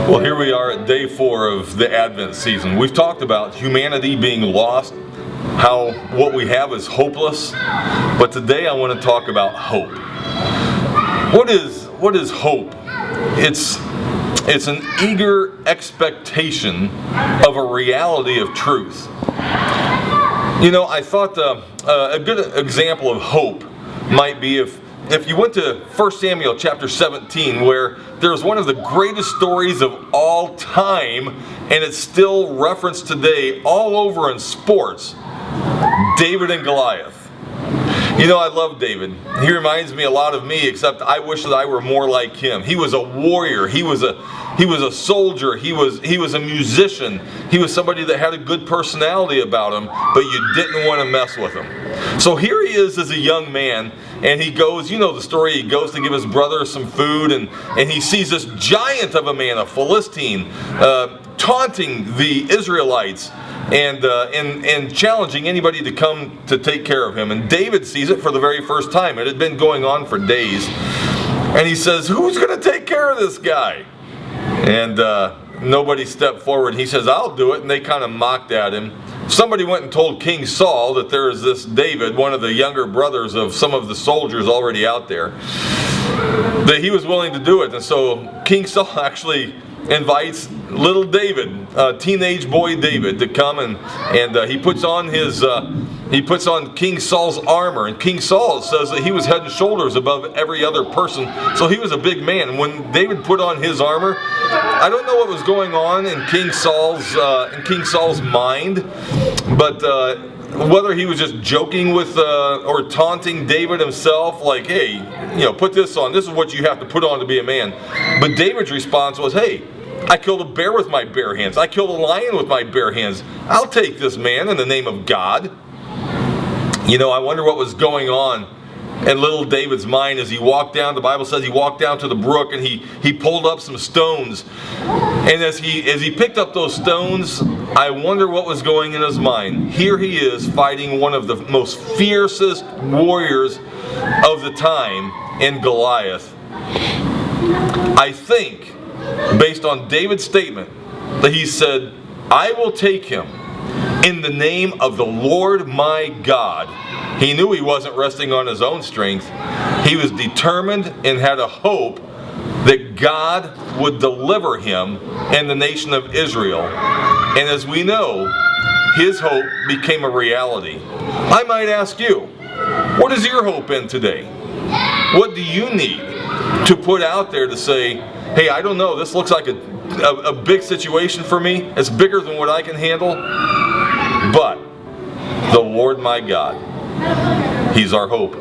Well, here we are at day 4 of the Advent season. We've talked about humanity being lost, how what we have is hopeless, but today I want to talk about hope. What is hope? It's an eager expectation of a reality of truth. You know, I thought a good example of hope might be if you went to 1 Samuel chapter 17, where there's one of the greatest stories of all time, and it's still referenced today all over in sports, David and Goliath. You know, I love David. He reminds me a lot of me, except I wish that I were more like him. He was a warrior. He was a soldier. He was a musician. He was somebody that had a good personality about him, but you didn't want to mess with him. So here he is as a young man, and he goes, you know the story, he goes to give his brother some food, and he sees this giant of a man, a Philistine, taunting the Israelites and challenging anybody to come to take care of him. And David sees it for the very first time. It had been going on for days. And he says, "Who's going to take care of this guy?" And nobody stepped forward. He says, "I'll do it." And they kind of mocked at him. Somebody went and told King Saul that there is this David, one of the younger brothers of some of the soldiers already out there, that he was willing to do it. And so King Saul actually invites little David, teenage boy David, to come and he puts on King Saul's armor, and King Saul says that he was head and shoulders above every other person, so he was a big man. And when David put on his armor, I don't know what was going on in King Saul's mind, but whether he was just joking with or taunting David himself, like, "Hey, you know, put this on. This is what you have to put on to be a man." But David's response was, "Hey, I killed a bear with my bare hands. I killed a lion with my bare hands. I'll take this man in the name of God." You know, I wonder what was going on in little David's mind as he walked down. The Bible says he walked down to the brook and he pulled up some stones. And as he picked up those stones, I wonder what was going in his mind. Here he is fighting one of the most fiercest warriors of the time in Goliath. I think, based on David's statement, that he said, "I will take him in the name of the Lord my God." He knew he wasn't resting on his own strength. He was determined and had a hope that God would deliver him and the nation of Israel. And as we know, his hope became a reality. I might ask you, what is your hope in today? What do you need to put out there to say, "Hey, I don't know, this looks like a big situation for me. It's bigger than what I can handle. But the Lord my God, He's our hope."